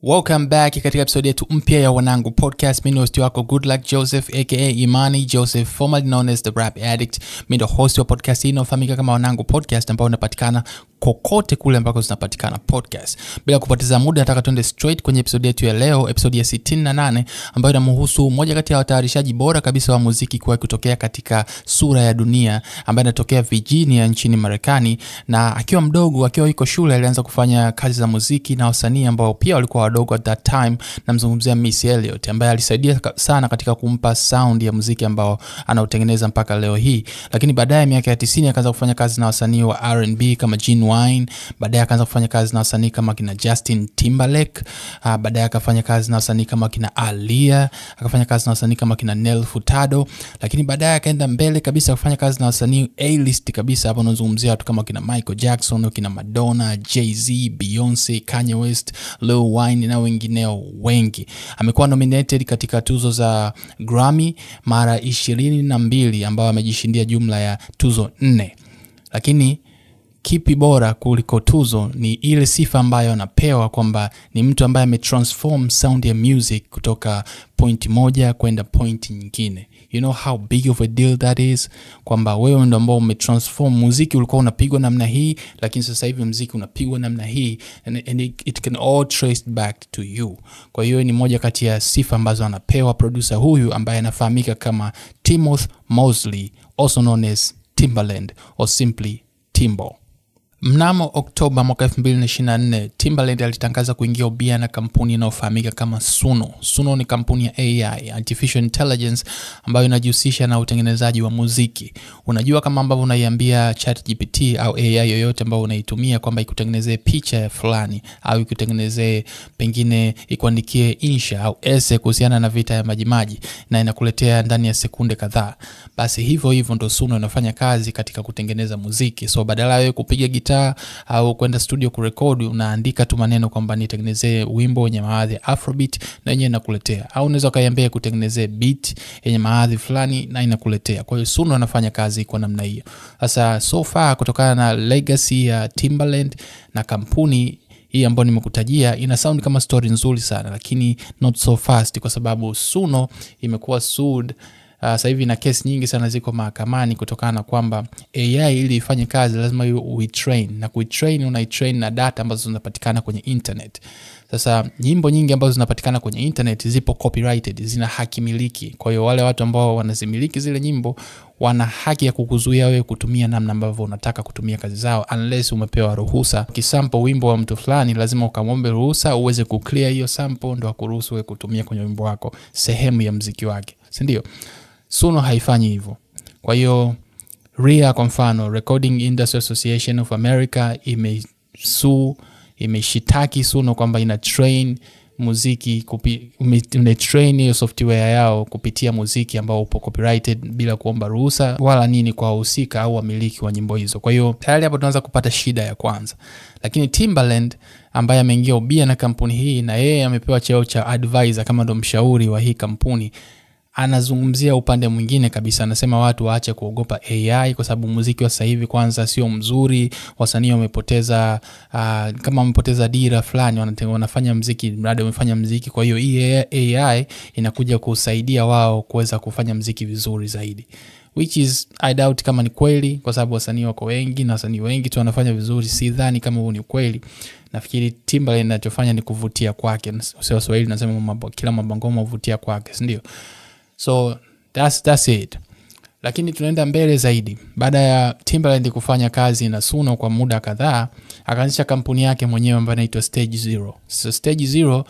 Welcome back katika episode yetu mpya ya Wanangu Podcast. Mimi ni host wako Good Luck Joseph aka Imani Joseph, formerly known as the Rap Addict. Mimi ndo host wa podcast hii inayofahamika kama Wanangu Podcast, ambao unapatikana kokote kule ambako zinapatikana podcast. Bila kupoteza muda, nataka tuende straight kwenye episode yetu ya leo, episode ya 68, ambayo inamhusu mmoja kati ya watayarishaji bora kabisa wa muziki kuwahi kutokea katika sura ya dunia, ambaye anatokea Virginia nchini Marekani, na akiwa mdogo, akiwa yuko shule, alianza kufanya kazi za muziki na wasanii ambao pia walikuwa wadogo at that time. Namzungumzia Missy Elliott, ambaye alisaidia sana katika kumpa sound ya muziki ambao anautengeneza mpaka leo hii. Lakini baadaye miaka ya 90 akaanza kufanya kazi na wasanii wa R&B kama Gene Wine, baadaye akaanza kufanya kazi na wasanii kama kina Justin Timberlake, baadaye akafanya kazi na wasanii kama kina Aaliyah, akafanya kazi na wasanii kama kina Nelly Furtado, lakini baadaye akaenda mbele kabisa kufanya kazi na wasanii A-list kabisa. Hapo nazungumzia watu kama kina Michael Jackson, kina Madonna, Jay-Z, Beyonce, Kanye West, Lil Wayne na wengineo wengi. Amekuwa nominated katika tuzo za Grammy mara 22, ambao amejishindia jumla ya tuzo 4. Lakini kipi bora kuliko tuzo ni ile sifa ambayo anapewa kwamba ni mtu ambaye ametransform sound ya music kutoka point moja kwenda point nyingine. You know how big of a deal that is? Kwamba wewe ndo ambao umetransform muziki. Ulikuwa unapigwa namna hii, lakini sasa hivi muziki unapigwa namna hii, and it can all traced back to you. Kwa hiyo ni moja kati ya sifa ambazo anapewa producer huyu ambaye anafahamika kama Timothy Mosley, also known as Timbaland or simply Timbo. Mnamo Oktoba mwaka 2024, Timbaland alitangaza kuingia ubia na kampuni inayofahamika kama Suno. Suno ni kampuni ya AI, Artificial Intelligence, ambayo inajihusisha na utengenezaji wa muziki. Unajua kama ambavyo unaiambia ChatGPT au AI yoyote ambayo unaitumia kwamba ikutengenezee picha fulani au ikutengenezee pengine ikuandikie insha au essay kuhusiana na vita ya Majimaji, na inakuletea ndani ya sekunde kadhaa. Basi hivyo ndo Suno inafanya kazi katika kutengeneza muziki. So badala ya kupiga gitaa au kwenda studio kurekodi, unaandika tu maneno kwamba nitengenezee wimbo wenye maadhi ya Afrobeat, na yenyewe inakuletea. Au unaweza kaiambia kutengenezee beat yenye maadhi fulani na inakuletea. Kwa hiyo Suno anafanya kazi kwa namna hiyo. Sasa so far, kutokana na legacy ya Timbaland na kampuni hii ambayo nimekutajia, ina sound kama story nzuri sana, lakini not so fast, kwa sababu Suno imekuwa sued. Sasa hivi na kesi nyingi sana ziko mahakamani kutokana na kwamba AI ili ifanye kazi lazima uitrain, na kuitrain unaitrain na data ambazo zinapatikana kwenye internet. Sasa nyimbo nyingi ambazo zinapatikana kwenye internet zipo copyrighted, zina haki miliki. Kwa hiyo wale watu ambao wanazimiliki zile nyimbo wana haki ya kukuzuia wewe kutumia namna ambavyo unataka kutumia kazi zao, unless umepewa ruhusa. Kisample wimbo wa mtu fulani, lazima ukamwombe ruhusa uweze kuclear hiyo sample ndo akuruhusu wewe kutumia kwenye wimbo wako sehemu ya muziki wake, si ndio? Suno haifanyi hivyo. Kwa hiyo RIA, kwa mfano, Recording Industry Association of America, imeshitaki Suno kwamba ina train muziki train hiyo software yao kupitia muziki ambao upo copyrighted bila kuomba ruhusa wala nini kwa wahusika au wamiliki wa nyimbo hizo. Kwa hiyo tayari hapo tunaanza kupata shida ya kwanza. Lakini Timbaland ambaye ameingia ubia na kampuni hii, na yeye amepewa cheo cha advisor kama ndo mshauri wa hii kampuni, anazungumzia upande mwingine kabisa. Anasema watu waache kuogopa AI kwa sababu muziki wa sasa hivi kwanza sio mzuri. Wasanii wamepoteza kama wamepoteza dira fulani, wanafanya muziki mradi wamefanya muziki. Kwa hiyo hii AI inakuja kusaidia wao kuweza kufanya muziki vizuri zaidi, which is I doubt kama ni kweli, kwa sababu wasanii wako wengi na wasanii wengi tu wanafanya vizuri. Sidhani kama huo ni kweli. Nafikiri Timbaland anachofanya ni kuvutia kwake. Sio Swahili nasema kila mabangoma huvutia kwake, si ndio? So that's it. Lakini tunaenda mbele zaidi. Baada ya Timbaland kufanya kazi na Suno kwa muda kadhaa, akaanzisha kampuni yake mwenyewe ambayo inaitwa Stage Zero. So Stage Zero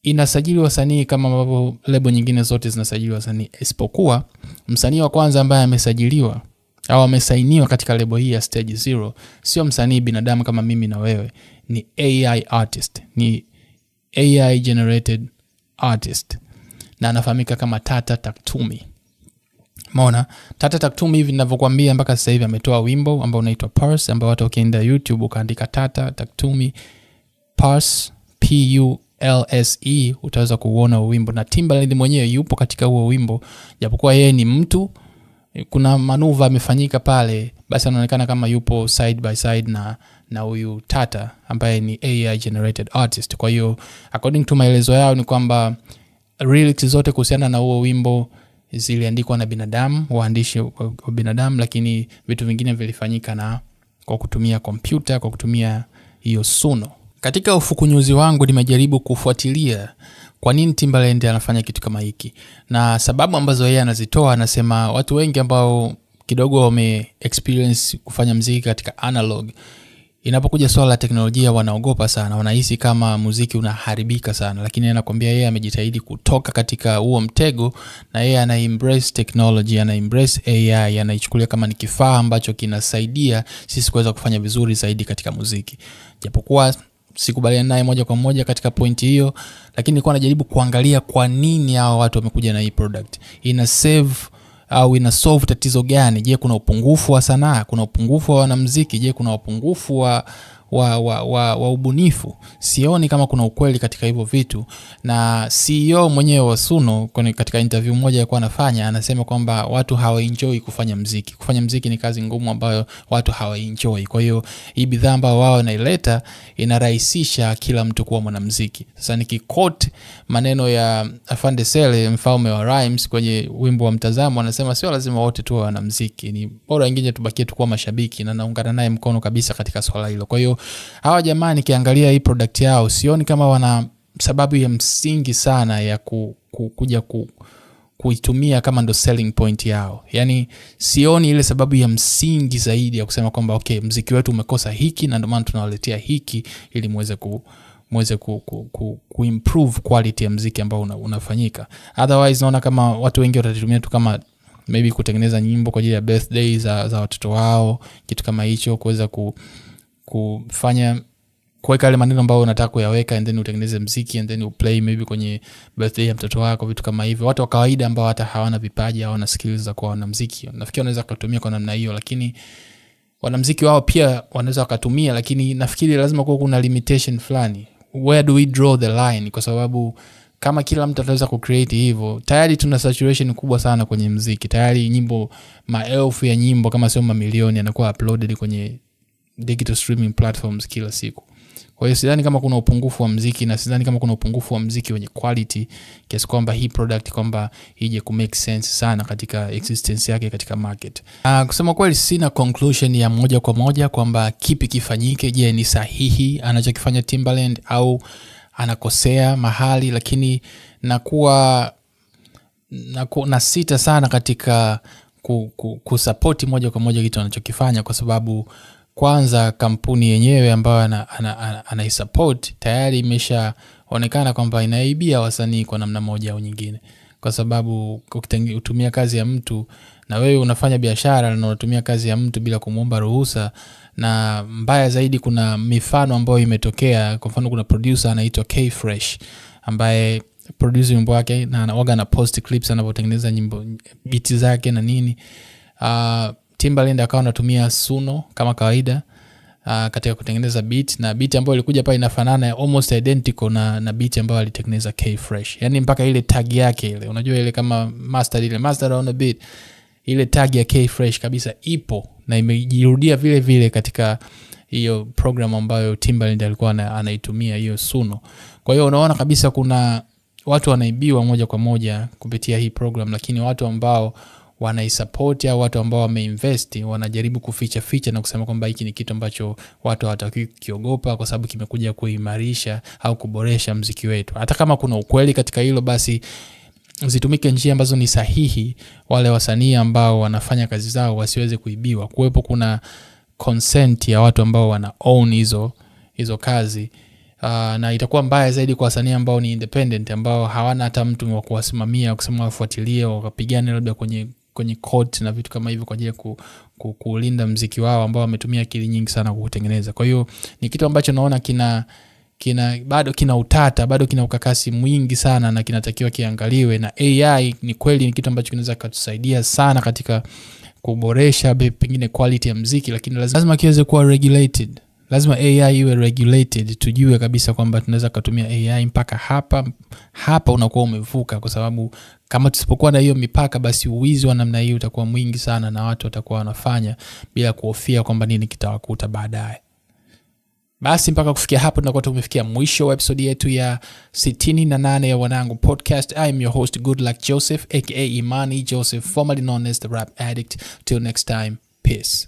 inasajili wasanii kama ambavyo lebo nyingine zote zinasajili wasanii, isipokuwa msanii wa kwanza ambaye amesajiliwa au amesainiwa katika lebo hii ya Stage Zero sio msanii binadamu kama mimi na wewe, ni AI artist, ni AI generated artist, na anafahamika kama Tata Taktumi. Maona Tata Taktumi, hivi ninavyokuambia, mpaka sasa hivi ametoa wimbo ambao unaitwa Pulse, ambao watu wakienda YouTube ukaandika Tata Taktumi Pulse PULSE utaweza kuona wimbo, na Timbaland mwenyewe yupo katika huo wimbo, japokuwa yeye ni mtu. Kuna manuva amefanyika pale basi anaonekana kama yupo side by side na huyu Tata ambaye ni AI generated artist. Kwa hiyo according to maelezo yao ni kwamba lyrics zote kuhusiana na huo wimbo ziliandikwa na binadamu, waandishi wa binadamu, lakini vitu vingine vilifanyika na kwa kutumia kompyuta, kwa kutumia hiyo Suno. Katika ufukunyuzi wangu nimejaribu kufuatilia kwa nini Timbaland anafanya kitu kama hiki. Na sababu ambazo yeye anazitoa, anasema watu wengi ambao kidogo wame experience kufanya muziki katika analog, inapokuja swala la teknolojia wanaogopa sana, wanahisi kama muziki unaharibika sana, lakini anakuambia yeye amejitahidi kutoka katika huo mtego na yeye ana embrace technology, ana embrace AI, anaichukulia kama ni kifaa ambacho kinasaidia sisi kuweza kufanya vizuri zaidi katika muziki. Japokuwa sikubaliana naye moja kwa moja katika pointi hiyo, lakini nilikuwa najaribu kuangalia kwa nini hao watu wamekuja na hii product. Ina save au ina solve tatizo gani? Je, kuna upungufu wa sanaa? Kuna upungufu wa wanamuziki? Je, kuna upungufu wa ubunifu? Sioni kama kuna ukweli katika hivyo vitu. Na CEO mwenyewe wa Suno katika interview moja alikuwa anafanya, anasema kwamba watu hawaenjoy kufanya muziki. Kufanya muziki ni kazi ngumu ambayo watu hawaenjoy. Kwa hiyo hii bidhaa ambayo wao wanaileta inarahisisha kila mtu kuwa mwanamuziki. Sasa nikiquote maneno ya Afande Sele, mfalme wa rhymes, kwenye wimbo wa Mtazamo, anasema sio lazima wote tuwe wanamuziki, ni bora wengine tubakie tu kuwa mashabiki, na naungana naye mkono kabisa katika swala hilo. Kwa hiyo hawa jamaa nikiangalia hii product yao, sioni kama wana sababu ya msingi sana ya kuja kuitumia kama ndo selling point yao. Yani sioni ile sababu ya msingi zaidi ya kusema kwamba okay, muziki wetu umekosa hiki na ndio maana tunawaletea hiki ili muweze kuimprove quality ya muziki ambao unafanyika. Otherwise naona kama watu wengi watatumia tu kama maybe kutengeneza nyimbo kwa ajili ya birthday za watoto wao, kitu kama hicho, kuweza kufanya kuweka ile maneno ambayo unataka kuyaweka, and then utengeneze muziki, and then uplay maybe kwenye birthday ya mtoto wako, vitu kama hivyo. Watu wa kawaida ambao hata hawana vipaji, hawana skills za kuwa wanamuziki, nafikiri wanaweza kutumia kwa namna hiyo, lakini wanamuziki wao pia wanaweza kutumia, lakini nafikiri lazima kuwa kuna limitation fulani. Where do we draw the line? Kwa sababu kama kila mtu ataweza kucreate hivyo, tayari tuna saturation kubwa sana kwenye muziki. Tayari nyimbo, maelfu ya nyimbo kama sio mamilioni yanakuwa uploaded kwenye digital streaming platforms kila siku. Kwa hiyo sidhani kama kuna upungufu wa muziki, na sidhani kama kuna upungufu wa muziki wenye quality kiasi kwamba hii product kwamba ije ku make sense sana katika existence yake katika market. Kusema kweli sina conclusion ya moja kwa moja kwamba kipi kifanyike. Je, ni sahihi anachokifanya Timbaland au anakosea mahali? Lakini nakuwa na sita sana katika kusupport moja kwa moja kitu anachokifanya, kwa sababu kwanza kampuni yenyewe ambayo anaisupport tayari imeshaonekana kwamba inaibia wasanii kwa namna moja au nyingine, kwa sababu ukitumia kazi ya mtu, na wewe unafanya biashara na unatumia kazi ya mtu bila kumuomba ruhusa. Na mbaya zaidi, kuna mifano ambayo imetokea. Kwa mfano, kuna producer anaitwa K-Fresh ambaye produce wimbo wake na anawaga na post clips anapotengeneza nyimbo, beats zake na nini. Timbaland akawa anatumia Suno kama kawaida katika kutengeneza beat, na beat ambayo ilikuja pale inafanana almost identical na beat ambayo alitengeneza K-Fresh. Yani mpaka ile tag yake ile, unajua ile kama master on the beat, ile tag ya K-Fresh kabisa ipo na imejirudia vile vile katika hiyo program ambayo Timbaland alikuwa anaitumia, hiyo Suno. Kwa hiyo unaona kabisa kuna watu wanaibiwa moja kwa moja kupitia hii program, lakini watu ambao wanaisupport au watu ambao wameinvest wanajaribu kuficha na kusema kwamba hiki ni kitu ambacho watu hawataki kiogopa kwa sababu kimekuja kuimarisha au kuboresha muziki wetu. Hata kama kuna ukweli katika hilo, basi zitumike njia ambazo ni sahihi, wale wasanii ambao wanafanya kazi zao wasiweze kuibiwa. Kuwepo kuna consent ya watu ambao wana own hizo kazi. Na itakuwa mbaya zaidi kwa wasanii ambao ni independent, ambao hawana hata mtu wa kuwasimamia, kusema wafuatilie, wakapigane labda kwenye court na vitu kama hivyo kwa ajili ya kulinda muziki wao ambao wametumia akili nyingi sana kutengeneza. Kwa hiyo ni kitu ambacho naona bado kina utata, bado kina ukakasi mwingi sana, na kinatakiwa kiangaliwe. Na AI ni kweli ni kitu ambacho kinaweza kutusaidia sana katika kuboresha pengine quality ya muziki, lakini lazima kiweze kuwa regulated. Lazima AI iwe regulated, tujue kabisa kwamba tunaweza kutumia AI mpaka hapa unakuwa umevuka, kwa sababu kama tusipokuwa na hiyo mipaka, basi uwizi wa namna hiyo utakuwa mwingi sana na watu watakuwa wanafanya bila kuhofia kwamba nini kitawakuta baadaye. Basi mpaka kufikia hapo tunakuwa tumefikia mwisho wa episode yetu ya 68 ya Wanangu Podcast. I am your host Good Luck Joseph aka Imani Joseph, formerly known as the Rap Addict. Till next time, peace.